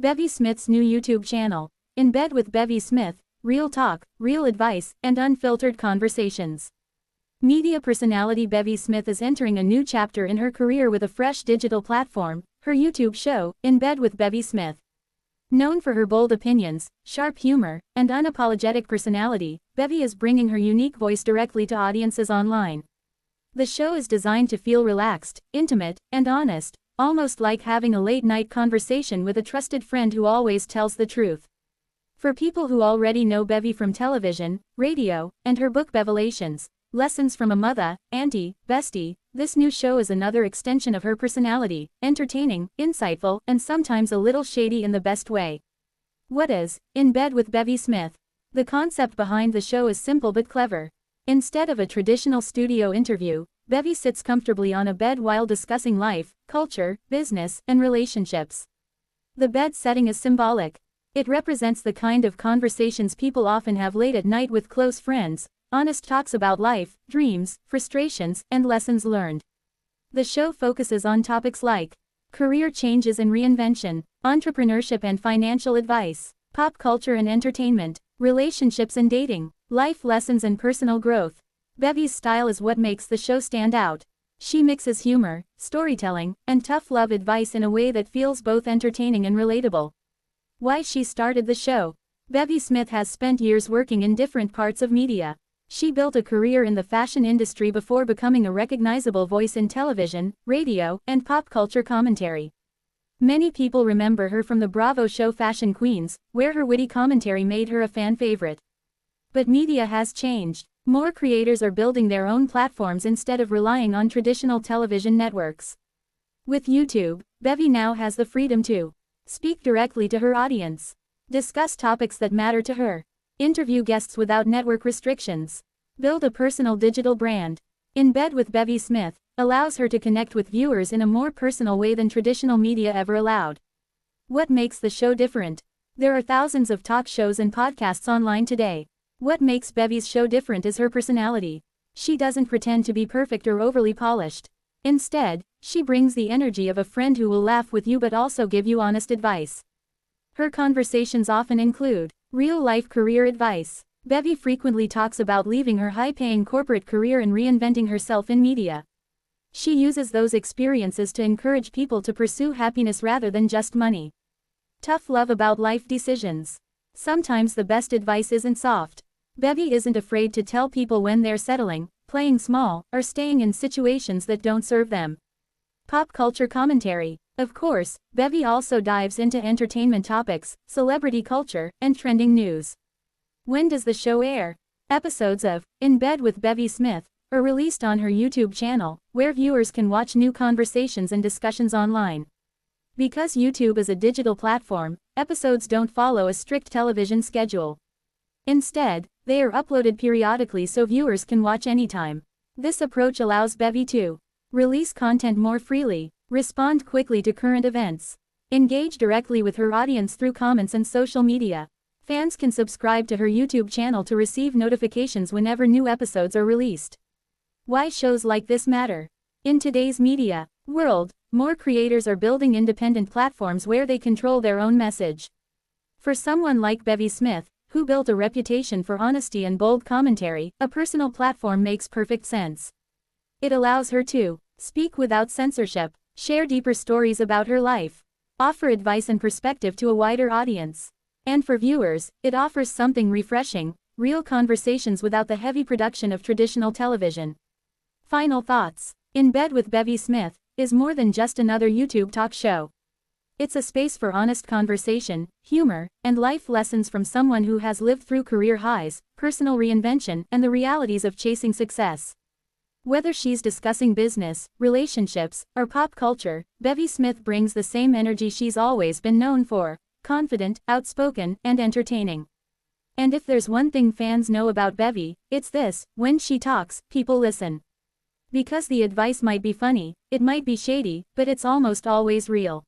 Brevy Smith's new YouTube channel. In Bed with Brevy Smith, real talk, real advice, and unfiltered conversations. Media personality Brevy Smith is entering a new chapter in her career with a fresh digital platform, her YouTube show, In Bed with Brevy Smith. Known for her bold opinions, sharp humor, and unapologetic personality, Brevy is bringing her unique voice directly to audiences online. The show is designed to feel relaxed, intimate, and honest, almost like having a late-night conversation with a trusted friend who always tells the truth. For people who already know Brevy from television, radio, and her book Revelations, Lessons from a Mother, Auntie, Bestie, this new show is another extension of her personality, entertaining, insightful, and sometimes a little shady in the best way. What is In Bed with Brevy Smith? The concept behind the show is simple but clever. Instead of a traditional studio interview, Brevy sits comfortably on a bed while discussing life, culture, business, and relationships. The bed setting is symbolic. It represents the kind of conversations people often have late at night with close friends, honest talks about life, dreams, frustrations, and lessons learned. The show focuses on topics like career changes and reinvention, entrepreneurship and financial advice, pop culture and entertainment, relationships and dating, life lessons and personal growth. Brevy's style is what makes the show stand out. She mixes humor, storytelling, and tough love advice in a way that feels both entertaining and relatable. Why she started the show? Brevy Smith has spent years working in different parts of media. She built a career in the fashion industry before becoming a recognizable voice in television, radio, and pop culture commentary. Many people remember her from the Bravo show Fashion Queens, where her witty commentary made her a fan favorite. But media has changed. More creators are building their own platforms instead of relying on traditional television networks. With YouTube, Brevy now has the freedom to speak directly to her audience, discuss topics that matter to her, interview guests without network restrictions, build a personal digital brand. In Bed with Brevy Smith allows her to connect with viewers in a more personal way than traditional media ever allowed. What makes the show different? There are thousands of talk shows and podcasts online today. What makes Brevy's show different is her personality. She doesn't pretend to be perfect or overly polished. Instead, she brings the energy of a friend who will laugh with you but also give you honest advice. Her conversations often include real-life career advice. Brevy frequently talks about leaving her high-paying corporate career and reinventing herself in media. She uses those experiences to encourage people to pursue happiness rather than just money. Tough love about life decisions. Sometimes the best advice isn't soft. Brevy isn't afraid to tell people when they're settling, playing small, or staying in situations that don't serve them. Pop culture commentary. Of course, Brevy also dives into entertainment topics, celebrity culture, and trending news. When does the show air? Episodes of In Bed with Brevy Smith are released on her YouTube channel, where viewers can watch new conversations and discussions online. Because YouTube is a digital platform, episodes don't follow a strict television schedule. Instead, they are uploaded periodically so viewers can watch anytime. This approach allows Brevy to release content more freely, respond quickly to current events, engage directly with her audience through comments and social media. Fans can subscribe to her YouTube channel to receive notifications whenever new episodes are released. Why shows like this matter? In today's media world, more creators are building independent platforms where they control their own message. For someone like Brevy Smith, who built a reputation for honesty and bold commentary, a personal platform makes perfect sense. It allows her to speak without censorship, share deeper stories about her life, offer advice and perspective to a wider audience. And for viewers, it offers something refreshing, real conversations without the heavy production of traditional television. Final thoughts. In Bed with Brevy Smith is more than just another YouTube talk show. It's a space for honest conversation, humor, and life lessons from someone who has lived through career highs, personal reinvention, and the realities of chasing success. Whether she's discussing business, relationships, or pop culture, Brevy Smith brings the same energy she's always been known for: confident, outspoken, and entertaining. And if there's one thing fans know about Brevy, it's this: when she talks, people listen. Because the advice might be funny, it might be shady, but it's almost always real.